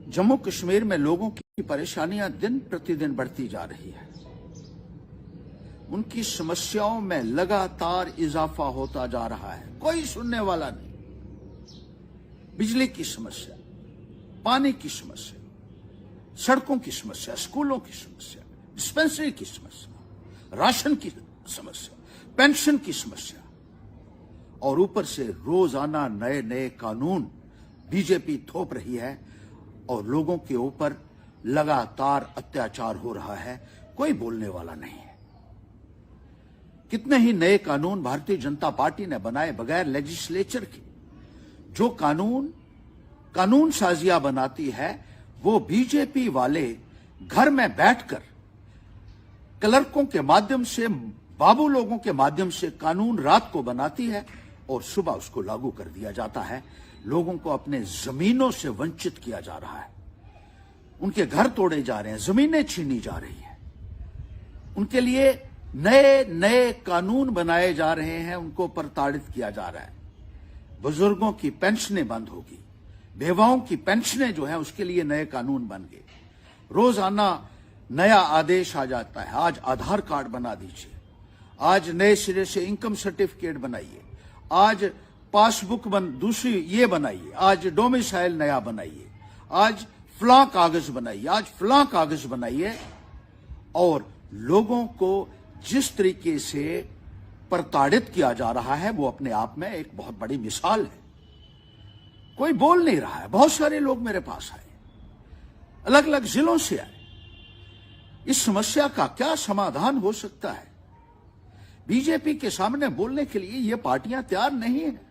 जम्मू कश्मीर में लोगों की परेशानियां दिन प्रतिदिन बढ़ती जा रही है। उनकी समस्याओं में लगातार इजाफा होता जा रहा है, कोई सुनने वाला नहीं। बिजली की समस्या, पानी की समस्या, सड़कों की समस्या, स्कूलों की समस्या, डिस्पेंसरी की समस्या, राशन की समस्या, पेंशन की समस्या, और ऊपर से रोजाना नए नए कानून बीजेपी थोप रही है और लोगों के ऊपर लगातार अत्याचार हो रहा है, कोई बोलने वाला नहीं है। कितने ही नए कानून भारतीय जनता पार्टी ने बनाए बगैर लेजिस्लेचर के। जो कानून साजियां बनाती है वो बीजेपी वाले घर में बैठकर क्लर्कों के माध्यम से, बाबू लोगों के माध्यम से कानून रात को बनाती है और सुबह उसको लागू कर दिया जाता है। लोगों को अपने जमीनों से वंचित किया जा रहा है, उनके घर तोड़े जा रहे हैं, जमीनें छीनी जा रही हैं, उनके लिए नए नए कानून बनाए जा रहे हैं, उनको प्रताड़ित किया जा रहा है। बुजुर्गों की पेंशनें बंद होगी, बेवाओं की पेंशनें जो है उसके लिए नए कानून बन गए। रोजाना नया आदेश आ जाता है, आज आधार कार्ड बना दीजिए, आज नए सिरे से इनकम सर्टिफिकेट बनाइए, आज पासबुक दूसरी ये बनाइए, आज डोमिसाइल नया बनाइए, आज फलां कागज बनाइए, आज फलां कागज बनाइए। और लोगों को जिस तरीके से प्रताड़ित किया जा रहा है वो अपने आप में एक बहुत बड़ी मिसाल है। कोई बोल नहीं रहा है। बहुत सारे लोग मेरे पास आए, अलग अलग जिलों से आए। इस समस्या का क्या समाधान हो सकता है? बीजेपी के सामने बोलने के लिए ये पार्टियां तैयार नहीं है।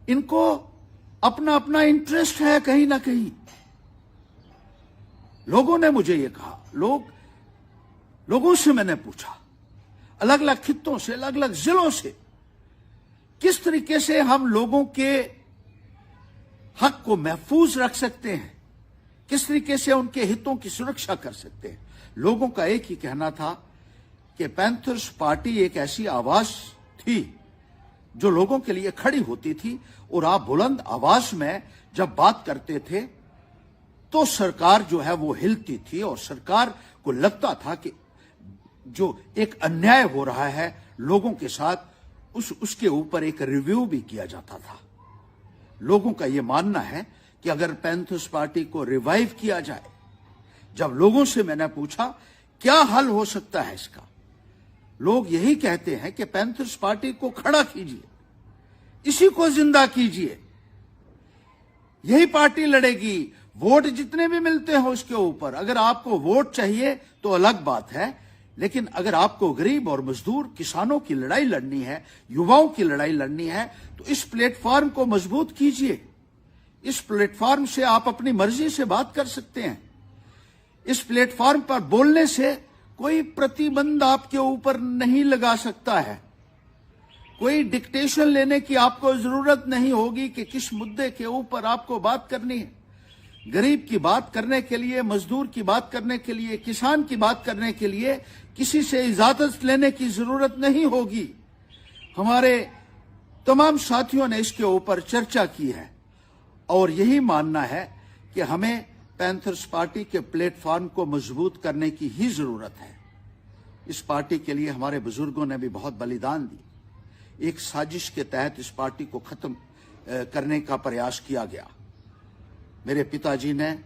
इनको अपना अपना इंटरेस्ट है कहीं ना कहीं। लोगों ने मुझे ये कहा, लोगों से मैंने पूछा, अलग अलग खित्तों से, अलग अलग जिलों से, किस तरीके से हम लोगों के हक को महफूज रख सकते हैं, किस तरीके से उनके हितों की सुरक्षा कर सकते हैं। लोगों का एक ही कहना था कि पैंथर्स पार्टी एक ऐसी आवाज थी जो लोगों के लिए खड़ी होती थी, और आप बुलंद आवाज में जब बात करते थे तो सरकार जो है वो हिलती थी, और सरकार को लगता था कि जो एक अन्याय हो रहा है लोगों के साथ, उसके ऊपर एक रिव्यू भी किया जाता था। लोगों का यह मानना है कि अगर पैंथर्स पार्टी को रिवाइव किया जाए, जब लोगों से मैंने पूछा क्या हल हो सकता है इसका, लोग यही कहते हैं कि पैंथर्स पार्टी को खड़ा कीजिए, इसी को जिंदा कीजिए, यही पार्टी लड़ेगी, वोट जितने भी मिलते हो उसके ऊपर। अगर आपको वोट चाहिए तो अलग बात है, लेकिन अगर आपको गरीब और मजदूर किसानों की लड़ाई लड़नी है, युवाओं की लड़ाई लड़नी है, तो इस प्लेटफॉर्म को मजबूत कीजिए। इस प्लेटफॉर्म से आप अपनी मर्जी से बात कर सकते हैं। इस प्लेटफॉर्म पर बोलने से कोई प्रतिबंध आपके ऊपर नहीं लगा सकता है, कोई डिक्टेशन लेने की आपको जरूरत नहीं होगी कि किस मुद्दे के ऊपर आपको बात करनी है। गरीब की बात करने के लिए, मजदूर की बात करने के लिए, किसान की बात करने के लिए किसी से इजाजत लेने की जरूरत नहीं होगी। हमारे तमाम साथियों ने इसके ऊपर चर्चा की है और यही मानना है कि हमें पैंथर्स पार्टी के प्लेटफॉर्म को मजबूत करने की ही जरूरत है। इस पार्टी के लिए हमारे बुजुर्गों ने भी बहुत बलिदान दी। एक साजिश के तहत इस पार्टी को खत्म करने का प्रयास किया गया। मेरे पिताजी ने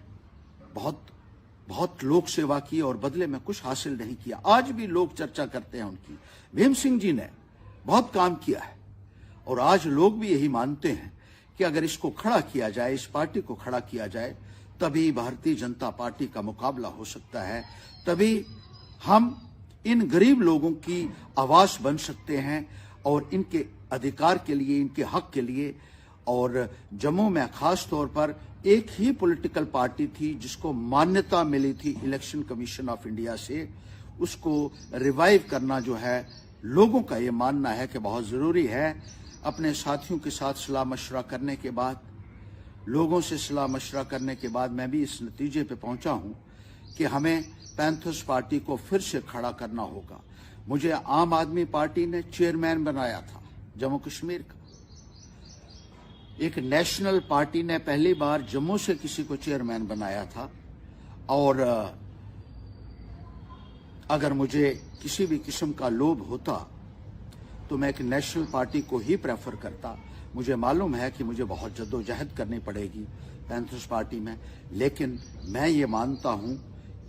बहुत लोक सेवा की और बदले में कुछ हासिल नहीं किया। आज भी लोग चर्चा करते हैं उनकी। भीम सिंह जी ने बहुत काम किया है और आज लोग भी यही मानते हैं कि अगर इसको खड़ा किया जाए, इस पार्टी को खड़ा किया जाए, तभी भारतीय जनता पार्टी का मुकाबला हो सकता है, तभी हम इन गरीब लोगों की आवाज बन सकते हैं और इनके अधिकार के लिए, इनके हक के लिए। और जम्मू में खास तौर पर एक ही पॉलिटिकल पार्टी थी जिसको मान्यता मिली थी इलेक्शन कमीशन ऑफ इंडिया से, उसको रिवाइव करना जो है लोगों का ये मानना है कि बहुत जरूरी है। अपने साथियों के साथ सलाह मशवरा करने के बाद, लोगों से सलाह मशवरा करने के बाद मैं भी इस नतीजे पे पहुंचा हूं कि हमें पैंथर्स पार्टी को फिर से खड़ा करना होगा। मुझे आम आदमी पार्टी ने चेयरमैन बनाया था जम्मू कश्मीर का। एक नेशनल पार्टी ने पहली बार जम्मू से किसी को चेयरमैन बनाया था, और अगर मुझे किसी भी किस्म का लोभ होता तो मैं एक नेशनल पार्टी को ही प्रेफर करता। मुझे मालूम है कि मुझे बहुत जद्दोजहद करनी पड़ेगी पैंथर्स पार्टी में, लेकिन मैं ये मानता हूं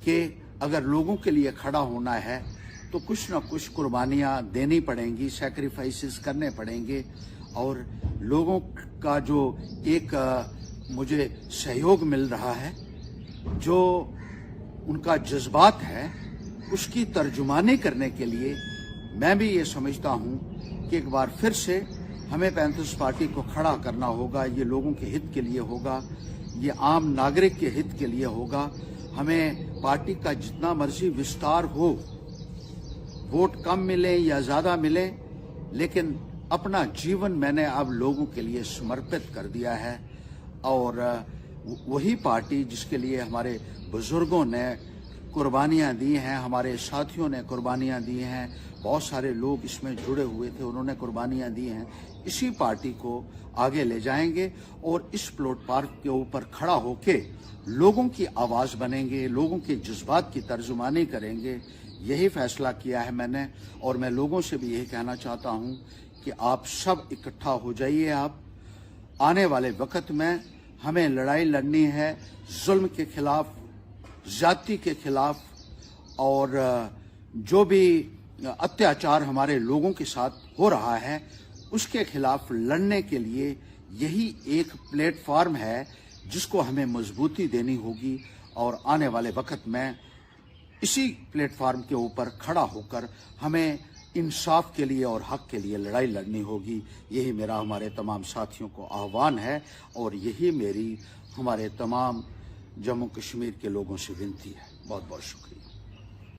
कि अगर लोगों के लिए खड़ा होना है तो कुछ ना कुछ कुर्बानियां देनी पड़ेंगी, सैक्रिफाइसेस करने पड़ेंगे। और लोगों का जो एक मुझे सहयोग मिल रहा है, जो उनका जज्बात है, उसकी तर्जुमानी करने के लिए मैं भी ये समझता हूं कि एक बार फिर से हमें पैंथर्स पार्टी को खड़ा करना होगा। ये लोगों के हित के लिए होगा, ये आम नागरिक के हित के लिए होगा। हमें पार्टी का जितना मर्जी विस्तार हो, वोट कम मिले या ज्यादा मिले, लेकिन अपना जीवन मैंने अब लोगों के लिए समर्पित कर दिया है। और वही पार्टी जिसके लिए हमारे बुजुर्गों ने कुर्बानियां दी हैं, हमारे साथियों ने कुर्बानियां दी हैं, बहुत सारे लोग इसमें जुड़े हुए थे, उन्होंने कुर्बानियां दी हैं, इसी पार्टी को आगे ले जाएंगे और इस प्लेटफॉर्म के ऊपर खड़ा होके लोगों की आवाज बनेंगे, लोगों के जज्बात की तर्जुमानी करेंगे। यही फैसला किया है मैंने, और मैं लोगों से भी यही कहना चाहता हूं कि आप सब इकट्ठा हो जाइए। आप आने वाले वक्त में हमें लड़ाई लड़नी है जुल्म के खिलाफ, जाति के खिलाफ, और जो भी अत्याचार हमारे लोगों के साथ हो रहा है उसके खिलाफ लड़ने के लिए यही एक प्लेटफॉर्म है जिसको हमें मजबूती देनी होगी। और आने वाले वक्त में इसी प्लेटफॉर्म के ऊपर खड़ा होकर हमें इंसाफ के लिए और हक के लिए लड़ाई लड़नी होगी। यही मेरा हमारे तमाम साथियों को आह्वान है, और यही मेरी हमारे तमाम जम्मू कश्मीर के लोगों से विनती है। बहुत बहुत शुक्रिया।